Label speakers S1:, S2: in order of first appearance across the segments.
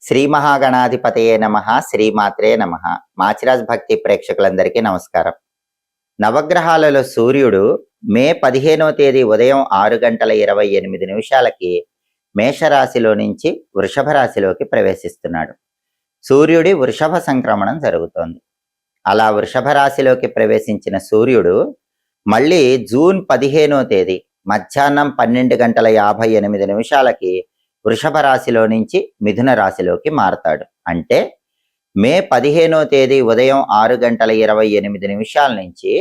S1: శ్రీ మహాగణాధిపతయే నమః శ్రీమాత్రే నమః. మాచిరాజ్ భక్తి ప్రేక్షకులందరికీ నమస్కారం. నవగ్రహాలలో సూర్యుడు మే 15వ తేదీ ఉదయం 6:28 మేషరాశిలో నుంచి వృషభ రాశిలోకి ప్రవేశిస్తున్నాడు. సూర్యుడి వృషభ సంక్రమణం జరుగుతోంది. అలా వృషభ రాశిలోకి ప్రవేశించిన సూర్యుడు మళ్ళీ జూన్ 15వ తేదీ మధ్యాహ్నం 12:58 వృషభ రాశిలో నుంచి మిథున రాశిలోకి మారతాడు. అంటే మే 15వ తేదీ ఉదయం 6:28 నుంచి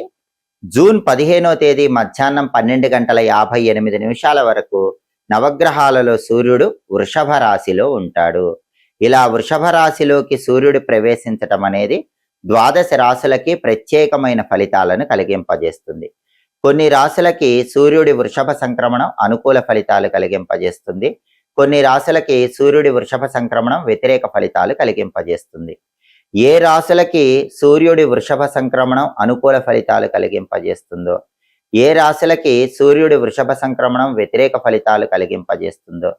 S1: జూన్ 15వ తేదీ మధ్యాహ్నం 12:58 వరకు నవగ్రహాలలో సూర్యుడు వృషభ రాశిలో ఉంటాడు. ఇలా వృషభ రాశిలోకి సూర్యుడు ప్రవేశించటం అనేది ద్వాదశ రాశులకి ప్రత్యేకమైన ఫలితాలను కలిగింపజేస్తుంది. కొన్ని రాశులకి సూర్యుడి వృషభ సంక్రమణం అనుకూల ఫలితాలు కలిగింపజేస్తుంది. కొన్ని రాశులకి సూర్యుడి వృషభ సంక్రమణం వ్యతిరేక ఫలితాలు కలిగింపజేస్తుంది. ఏ రాశులకి సూర్యుడి వృషభ సంక్రమణం అనుకూల ఫలితాలు కలిగింపజేస్తుందో, ఏ రాశులకి సూర్యుడి వృషభ సంక్రమణం వ్యతిరేక ఫలితాలు కలిగింపజేస్తుందో,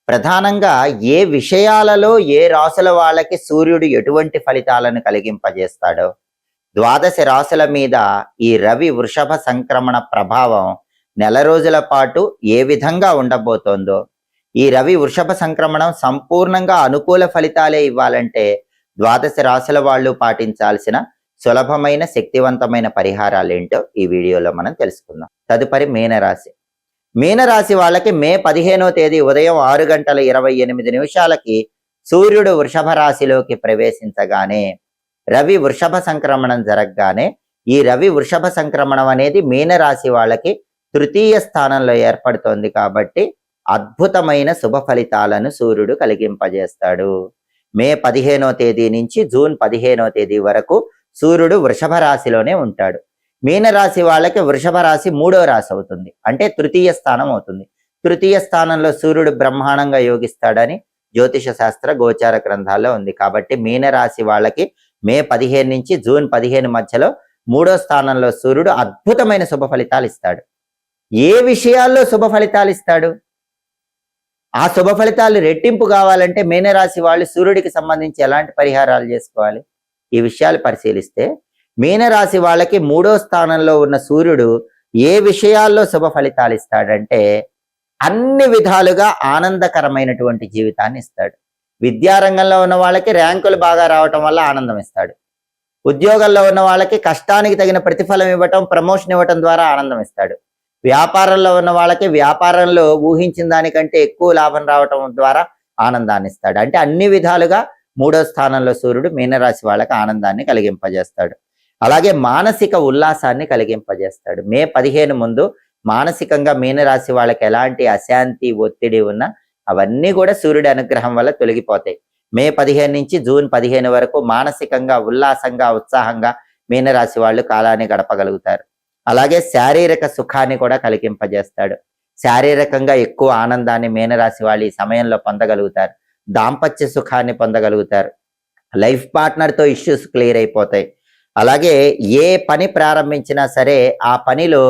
S1: ప్రధానంగా ఏ విషయాలలో ఏ రాశుల వాళ్ళకి సూర్యుడు ఎటువంటి ఫలితాలను కలిగింపజేస్తాడో, ద్వాదశ రాశుల మీద ఈ రవి వృషభ సంక్రమణ ప్రభావం నెల రోజుల పాటు ఏ విధంగా ఉండబోతోందో, ఈ రవి వృషభ సంక్రమణం సంపూర్ణంగా అనుకూల ఫలితాలే ఇవ్వాలంటే ద్వాదశ రాశుల వాళ్ళు పాటించాల్సిన సులభమైన శక్తివంతమైన పరిహారాలు ఏంటో ఈ వీడియోలో మనం తెలుసుకుందాం. తదుపరి మీనరాశి. మీనరాశి వాళ్ళకి మే 15వ తేదీ ఉదయం 6:28 సూర్యుడు వృషభ రాశిలోకి ప్రవేశించగానే రవి వృషభ సంక్రమణం జరగగానే ఈ రవి వృషభ సంక్రమణం అనేది మీనరాశి వాళ్ళకి తృతీయ స్థానంలో ఏర్పడుతోంది కాబట్టి అద్భుతమైన శుభ ఫలితాలను సూర్యుడు కలిగింపజేస్తాడు. మే 15వ తేదీ నుంచి జూన్ 15వ తేదీ వరకు సూర్యుడు వృషభ రాశిలోనే ఉంటాడు. మీనరాశి వాళ్ళకి వృషభ రాశి 3వ రాశి అవుతుంది, అంటే తృతీయ స్థానం అవుతుంది. తృతీయ స్థానంలో సూర్యుడు బ్రహ్మాండంగా యోగిస్తాడని జ్యోతిష శాస్త్ర గోచార గ్రంథాల్లో ఉంది. కాబట్టి మీనరాశి వాళ్ళకి మే 15 నుంచి జూన్ 15 మధ్యలో 3వ స్థానంలో సూర్యుడు అద్భుతమైన శుభ ఫలితాలు ఇస్తాడు. ఏ విషయాల్లో శుభ ఫలితాలు ఇస్తాడు? ఆ శుభ ఫలితాలు రెట్టింపు కావాలంటే మీనరాశి వాళ్ళు సూర్యుడికి సంబంధించి ఎలాంటి పరిహారాలు చేసుకోవాలి? ఈ విషయాలు పరిశీలిస్తే మీనరాశి వాళ్ళకి 3వ స్థానంలో ఉన్న సూర్యుడు ఏ విషయాల్లో శుభ ఫలితాలు ఇస్తాడంటే అన్ని విధాలుగా ఆనందకరమైనటువంటి జీవితాన్ని ఇస్తాడు. విద్యారంగంలో ఉన్న వాళ్ళకి ర్యాంకులు బాగా రావటం వల్ల ఆనందం ఇస్తాడు. ఉద్యోగంలో ఉన్న వాళ్ళకి కష్టానికి తగిన ప్రతిఫలం ఇవ్వటం, ప్రమోషన్ ఇవ్వటం ద్వారా ఆనందం ఇస్తాడు. వ్యాపారంలో ఉన్న వాళ్ళకి వ్యాపారంలో ఊహించిన దానికంటే ఎక్కువ లాభం రావటం ద్వారా ఆనందాన్ని ఇస్తాడు. అంటే అన్ని విధాలుగా 3వ స్థానంలో సూర్యుడు మీనరాశి వాళ్ళకి ఆనందాన్ని కలిగింపజేస్తాడు. అలాగే మానసిక ఉల్లాసాన్ని కలిగింపజేస్తాడు. మే 15 ముందు మానసికంగా మీనరాశి వాళ్ళకి ఎలాంటి అశాంతి ఒత్తిడి ఉన్నా అవన్నీ కూడా సూర్యుడి అనుగ్రహం వల్ల తొలగిపోతాయి. మే 15 నుంచి జూన్ 15 వరకు మానసికంగా ఉల్లాసంగా ఉత్సాహంగా మీనరాశి వాళ్ళు కాలాన్ని గడపగలుగుతారు. అలాగే శారీరక సుఖాన్ని కూడా కలిగింపజేస్తాడు. శారీరకంగా ఎక్కువ ఆనందాన్ని మీనరాశి వాళ్ళు ఈ సమయంలో పొందగలుగుతారు. దాంపత్య సుఖాన్ని పొందగలుగుతారు. లైఫ్ పార్ట్నర్తో ఇష్యూస్ క్లియర్ అయిపోతాయి. అలాగే ఏ పని ప్రారంభించినా సరే ఆ పనిలో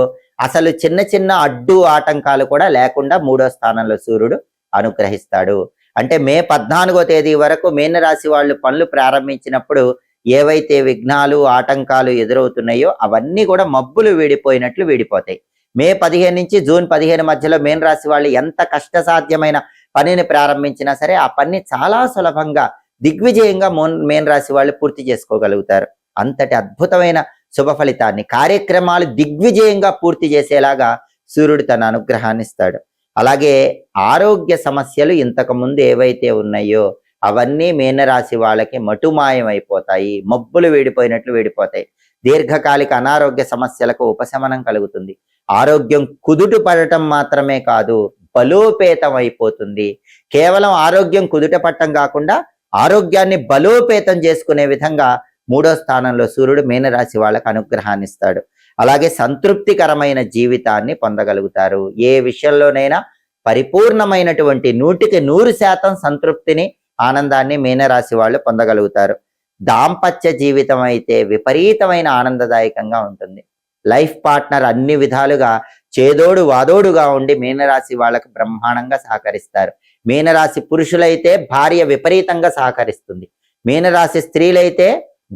S1: అసలు చిన్న చిన్న అడ్డు ఆటంకాలు కూడా లేకుండా 3వ స్థానంలో సూర్యుడు అనుగ్రహిస్తాడు. అంటే మే 14వ తేదీ వరకు మీనరాశి వాళ్ళు పనులు ప్రారంభించినప్పుడు ఏవైతే విఘ్నాలు ఆటంకాలు ఎదురవుతున్నాయో అవన్నీ కూడా మబ్బులు వీడిపోయినట్లు వీడిపోతాయి. మే 15 నుంచి జూన్ 15 మధ్యలో మీనరాశి వాళ్ళు ఎంత కష్టసాధ్యమైన పనిని ప్రారంభించినా సరే ఆ పని చాలా సులభంగా దిగ్విజయంగా మీనరాశి వాళ్ళు పూర్తి చేసుకోగలుగుతారు. అంతటి అద్భుతమైన శుభ ఫలితాన్ని, కార్యక్రమాలు దిగ్విజయంగా పూర్తి చేసేలాగా సూర్యుడు తన అనుగ్రహాన్ని ఇస్తాడు. అలాగే ఆరోగ్య సమస్యలు ఇంతకు ముందు ఏవైతే ఉన్నాయో అవన్నీ మీనరాశి వాళ్ళకి మటుమాయం అయిపోతాయి. మబ్బులు వీడిపోయినట్లు వీడిపోతాయి. దీర్ఘకాలిక అనారోగ్య సమస్యలకు ఉపశమనం కలుగుతుంది. ఆరోగ్యం కుదుట పడటం మాత్రమే కాదు, బలోపేతం అయిపోతుంది. కేవలం ఆరోగ్యం కుదుట పట్టడం కాకుండా ఆరోగ్యాన్ని బలోపేతం చేసుకునే విధంగా 3వ స్థానంలో సూర్యుడు మీనరాశి వాళ్ళకు అనుగ్రహాన్ని ఇస్తాడు. అలాగే సంతృప్తికరమైన జీవితాన్ని పొందగలుగుతారు. ఏ విషయంలోనైనా పరిపూర్ణమైనటువంటి 100% సంతృప్తిని, ఆనందాన్ని మీనరాశి వాళ్ళు పొందగలుగుతారు. దాంపత్య జీవితం అయితే విపరీతమైన ఆనందదాయకంగా ఉంటుంది. లైఫ్ పార్ట్నర్ అన్ని విధాలుగా చేదోడు వాదోడుగా ఉండి మీనరాశి వాళ్ళకు బ్రహ్మాండంగా సహకరిస్తారు. మీనరాశి పురుషులైతే భార్య విపరీతంగా సహకరిస్తుంది, మీనరాశి స్త్రీలైతే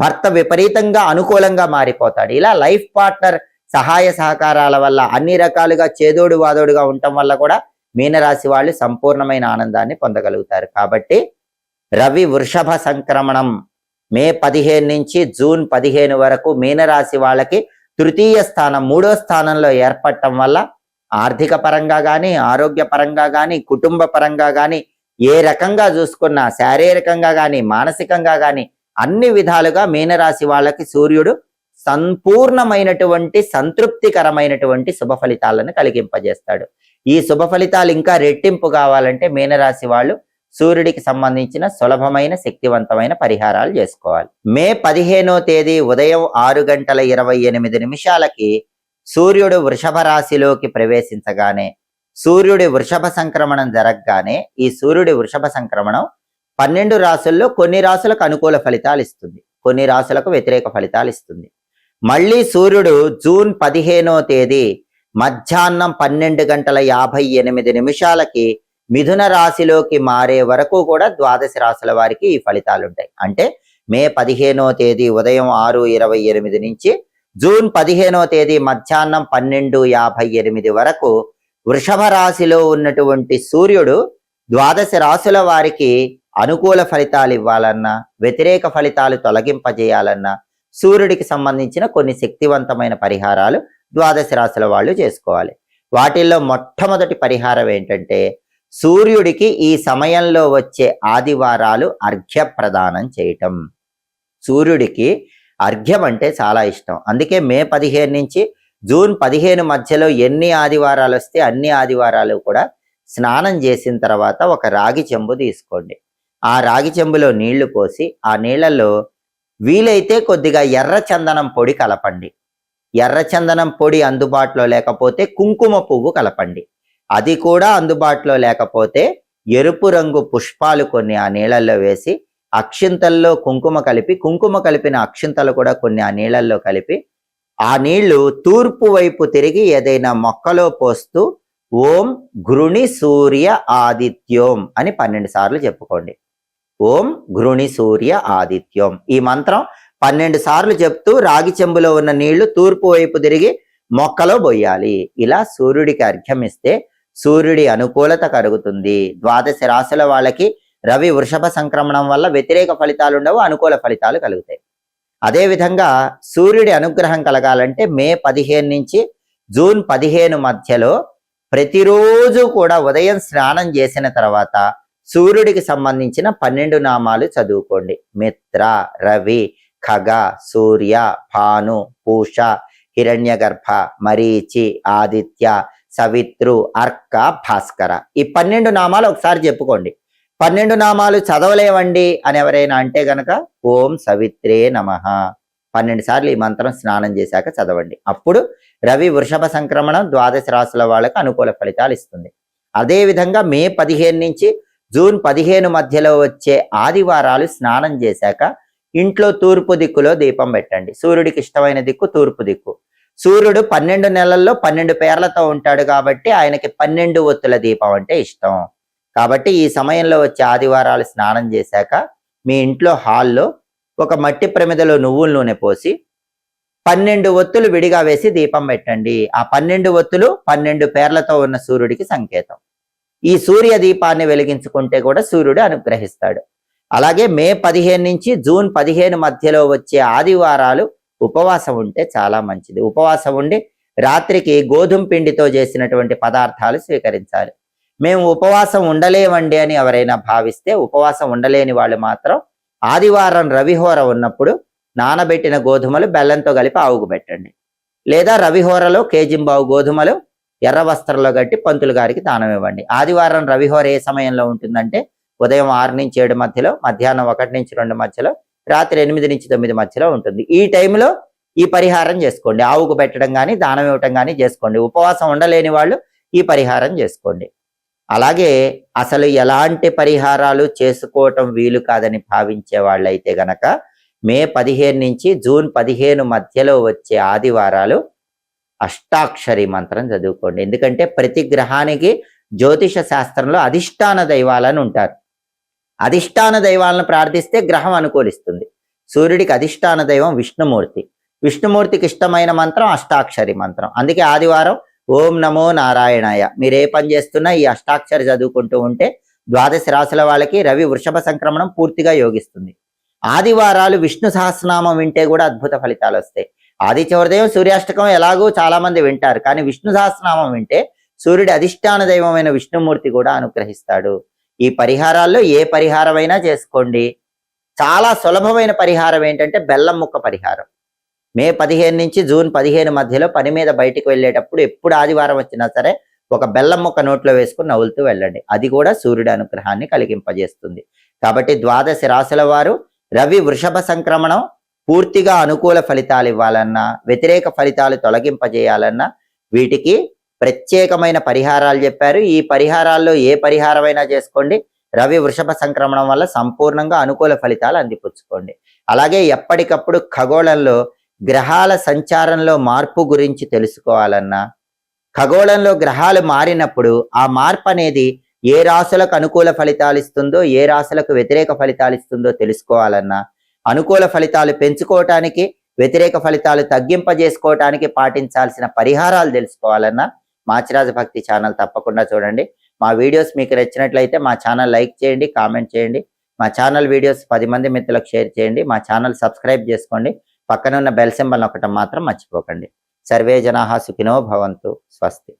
S1: భర్త విపరీతంగా అనుకూలంగా మారిపోతాడు. ఇలా లైఫ్ పార్ట్నర్ సహాయ సహకారాల వల్ల అన్ని రకాలుగా చేదోడు వాదోడుగా ఉండటం వల్ల కూడా మీనరాశి వాళ్ళు సంపూర్ణమైన ఆనందాన్ని పొందగలుగుతారు. కాబట్టి రవి వృషభ సంక్రమణం మే 15 నుంచి జూన్ 15 వరకు మీనరాశి వాళ్ళకి తృతీయ స్థానం, 3వ స్థానంలో ఏర్పడటం వల్ల ఆర్థిక పరంగా కానీ, ఆరోగ్య పరంగా కానీ, కుటుంబ పరంగా కానీ, ఏ రకంగా చూసుకున్నా శారీరకంగా కానీ, మానసికంగా కానీ అన్ని విధాలుగా మీనరాశి వాళ్ళకి సూర్యుడు సంపూర్ణమైనటువంటి సంతృప్తికరమైనటువంటి శుభ ఫలితాలను కలిగింపజేస్తాడు. ఈ శుభ ఫలితాలు ఇంకా రెట్టింపు కావాలంటే మీనరాశి వాళ్ళు సూర్యుడికి సంబంధించిన సులభమైన శక్తివంతమైన పరిహారాలు చేసుకోవాలి. మే 15వ తేదీ ఉదయం 6:28 సూర్యుడు వృషభ రాశిలోకి ప్రవేశించగానే, సూర్యుడి వృషభ సంక్రమణం జరగగానే, ఈ సూర్యుడి వృషభ సంక్రమణం 12 రాశుల్లో కొన్ని రాశులకు అనుకూల ఫలితాలు ఇస్తుంది, కొన్ని రాశులకు వ్యతిరేక ఫలితాలు ఇస్తుంది. మళ్ళీ సూర్యుడు జూన్ 15వ తేదీ మధ్యాహ్నం 12:58 మిథున రాశిలోకి మారే వరకు కూడా ద్వాదశ రాశుల వారికి ఈ ఫలితాలు ఉంటాయి. అంటే మే 15వ తేదీ ఉదయం 6:28 నుంచి జూన్ 15వ తేదీ మధ్యాహ్నం 12:58 వరకు వృషభ రాశిలో ఉన్నటువంటి సూర్యుడు ద్వాదశ రాశుల వారికి అనుకూల ఫలితాలు ఇవ్వాలన్నా, వ్యతిరేక ఫలితాలు తొలగింపజేయాలన్నా సూర్యుడికి సంబంధించిన కొన్ని శక్తివంతమైన పరిహారాలు ద్వాదశ రాశుల వాళ్ళు చేసుకోవాలి. వాటిల్లో మొట్టమొదటి పరిహారం ఏంటంటే, సూర్యుడికి ఈ సమయంలో వచ్చే ఆదివారాలు అర్ఘ్య ప్రదానం చేయటం. సూర్యుడికి అర్ఘ్యం అంటే చాలా ఇష్టం. అందుకే మే 15 నుంచి జూన్ 15 మధ్యలో ఎన్ని ఆదివారాలు వస్తే అన్ని ఆదివారాలు కూడా స్నానం చేసిన తర్వాత ఒక రాగి చెంబు తీసుకోండి. ఆ రాగి చెంబులో నీళ్లు పోసి ఆ నీళ్లలో వీలైతే కొద్దిగా ఎర్ర చందనం పొడి కలపండి. ఎర్ర చందనం పొడి అందుబాటులో లేకపోతే కుంకుమ పువ్వు కలపండి. అది కూడా అందుబాటులో లేకపోతే ఎరుపు రంగు పుష్పాలు కొన్ని ఆ నీళ్ళల్లో వేసి అక్షింతల్లో కుంకుమ కలిపి, కుంకుమ కలిపిన అక్షింతలు కూడా కొన్ని ఆ నీళ్ళల్లో కలిపి, ఆ నీళ్లు తూర్పు వైపు తిరిగి ఏదైనా మొక్కలో పోస్తూ ఓం ఘృణి సూర్య ఆదిత్యోం అని 12 సార్లు చెప్పుకోండి. ఓం ఘృణి సూర్య ఆదిత్యోం ఈ మంత్రం 12 సార్లు చెప్తూ రాగి చెంబులో ఉన్న నీళ్లు తూర్పు వైపు తిరిగి మొక్కలో పోయాలి. ఇలా సూర్యుడికి అర్ఘ్యం ఇస్తే సూర్యుడి అనుకూలత కలుగుతుంది. ద్వాదశ రాశుల వాళ్ళకి రవి వృషభ సంక్రమణం వల్ల వ్యతిరేక ఫలితాలు ఉండవు, అనుకూల ఫలితాలు కలుగుతాయి. అదేవిధంగా సూర్యుడి అనుగ్రహం కలగాలంటే మే 15 నుంచి జూన్ 15 మధ్యలో ప్రతిరోజు కూడా ఉదయం స్నానం చేసిన తర్వాత సూర్యుడికి సంబంధించిన 12 నామాలు చదువుకోండి. మిత్ర, రవి, ఖగ, సూర్య, భాను, పూష, హిరణ్యగర్భ, మరీచి, ఆదిత్య, సవిత్రు, అర్క, భాస్కర. ఈ 12 నామాలు ఒకసారి చెప్పుకోండి. 12 నామాలు చదవలేవండి అని ఎవరైనా అంటే గనక ఓం సవిత్రే నమః 12 సార్లు ఈ మంత్రం స్నానం చేశాక చదవండి. అప్పుడు రవి వృషభ సంక్రమణం ద్వాదశ రాశుల వాళ్ళకు అనుకూల ఫలితాలు ఇస్తుంది. అదేవిధంగా మే 15 నుంచి జూన్ 15 మధ్యలో వచ్చే ఆదివారాలు స్నానం చేశాక ఇంట్లో తూర్పు దిక్కులో దీపం పెట్టండి. సూర్యుడికి ఇష్టమైన దిక్కు తూర్పు దిక్కు. సూర్యుడు 12 నెలల్లో 12 పేర్లతో ఉంటాడు కాబట్టి ఆయనకి 12 ఒత్తుల దీపం అంటే ఇష్టం. కాబట్టి ఈ సమయంలో వచ్చే ఆదివారాలు స్నానం చేశాక మీ ఇంట్లో హాల్లో ఒక మట్టి ప్రమిదలో నువ్వుల నూనె పోసి 12 ఒత్తులు విడిగా వేసి దీపం పెట్టండి. ఆ 12 ఒత్తులు 12 పేర్లతో ఉన్న సూర్యుడికి సంకేతం. ఈ సూర్య దీపాన్ని వెలిగించుకుంటే కూడా సూర్యుడు అనుగ్రహిస్తాడు. అలాగే మే 15 నుంచి జూన్ 15 మధ్యలో వచ్చే ఆదివారాలు ఉపవాసం ఉంటే చాలా మంచిది. ఉపవాసం ఉండి రాత్రికి గోధుమ పిండితో చేసినటువంటి పదార్థాలు స్వీకరించాలి. మేము ఉపవాసం ఉండలేమండి అని ఎవరైనా భావిస్తే, ఉపవాసం ఉండలేని వాళ్ళు మాత్రం ఆదివారం రవిహోర ఉన్నప్పుడు నానబెట్టిన గోధుమలు బెల్లంతో కలిపి ఆవుకు పెట్టండి. లేదా రవిహోరలో కేజింబావు గోధుమలు ఎర్ర వస్త్రంలో కట్టి పంతులు గారికి దానం ఇవ్వండి. ఆదివారం రవిహోర ఏ సమయంలో ఉంటుందంటే ఉదయం 6 నుంచి 7 మధ్యలో, మధ్యాహ్నం 1 నుంచి 2 మధ్యలో, రాత్రి 8 నుంచి 9 మధ్యలో ఉంటుంది. ఈ టైంలో ఈ పరిహారం చేసుకోండి. ఆవుకు పెట్టడం కానీ దానం ఇవ్వటం కానీ చేసుకోండి. ఉపవాసం ఉండలేని వాళ్ళు ఈ పరిహారం చేసుకోండి. అలాగే అసలు ఎలాంటి పరిహారాలు చేసుకోవటం వీలు కాదని భావించే వాళ్ళైతే గనక మే 15 నుంచి జూన్ 15 మధ్యలో వచ్చే ఆదివారాలు అష్టాక్షరి మంత్రం చదువుకోండి. ఎందుకంటే ప్రతి గ్రహానికి జ్యోతిష శాస్త్రంలో అధిష్టాన దైవాలని ఉంటారు. అధిష్టాన దైవాలను ప్రార్థిస్తే గ్రహం అనుకూలిస్తుంది. సూర్యుడికి అధిష్టాన దైవం విష్ణుమూర్తి. విష్ణుమూర్తికి ఇష్టమైన మంత్రం అష్టాక్షరి మంత్రం. అందుకే ఆదివారం ఓం నమో నారాయణాయ. మీరు ఏ పని చేస్తున్నా ఈ అష్టాక్షరి చదువుకుంటూ ఉంటే ద్వాదశ రాశుల వాళ్ళకి రవి వృషభ సంక్రమణం పూర్తిగా యోగిస్తుంది. ఆదివారాలు విష్ణు సహస్రనామం వింటే కూడా అద్భుత ఫలితాలు వస్తాయి. ఆదిత్య హృదయం సూర్యాష్టకం ఎలాగో చాలా మంది వింటారు, కానీ విష్ణు సహస్రనామం వింటే సూర్యుడి అధిష్టాన దైవమైన విష్ణుమూర్తి కూడా అనుగ్రహిస్తాడు. ఈ పరిహారాల్లో ఏ పరిహారమైనా చేసుకోండి. చాలా సులభమైన పరిహారం ఏంటంటే బెల్లం ముక్క పరిహారం. మే 15 నుంచి జూన్ 15 మధ్యలో పని మీద బయటికి వెళ్ళేటప్పుడు ఎప్పుడు ఆదివారం వచ్చినా సరే ఒక బెల్లం ముక్క నోట్లో వేసుకుని నవ్వులుతూ వెళ్ళండి. అది కూడా సూర్యుడి అనుగ్రహాన్ని కలిగింపజేస్తుంది. కాబట్టి ద్వాదశ రాశుల వారు రవి వృషభ సంక్రమణం పూర్తిగా అనుకూల ఫలితాలు ఇవ్వాలన్నా, వ్యతిరేక ఫలితాలు తొలగింపజేయాలన్నా వీటికి ప్రత్యేకమైన పరిహారాలు చెప్పారు. ఈ పరిహారాల్లో ఏ పరిహారమైనా చేసుకోండి. రవి వృషభ సంక్రమణం వల్ల సంపూర్ణంగా అనుకూల ఫలితాలు అందిపుచ్చుకోండి. అలాగే ఎప్పటికప్పుడు ఖగోళంలో గ్రహాల సంచారంలో మార్పు గురించి తెలుసుకోవాలన్నా, ఖగోళంలో గ్రహాలు మారినప్పుడు ఆ మార్పు అనేది ఏ రాశులకు అనుకూల ఫలితాలు ఇస్తుందో, ఏ రాశులకు వ్యతిరేక ఫలితాలు ఇస్తుందో తెలుసుకోవాలన్నా, అనుకూల ఫలితాలు పెంచుకోవటానికి, వ్యతిరేక ఫలితాలు తగ్గింపజేసుకోవటానికి పాటించాల్సిన పరిహారాలు తెలుసుకోవాలన్నా మాచిరాజ భక్తి ఛానల్ తప్పకుండా చూడండి. మా వీడియోస్ మీకు నచ్చినట్లయితే మా ఛానల్ లైక్ చేయండి, కామెంట్ చేయండి. మా ఛానల్ వీడియోస్ 10 మంది మిత్రులకు షేర్ చేయండి. మా ఛానల్ సబ్స్క్రైబ్ చేసుకోండి. పక్కన ఉన్న బెల్ సింబల్ నొక్కటం మాత్రం మర్చిపోకండి. సర్వే జనాః సుఖినో భవంతు. స్వస్తి.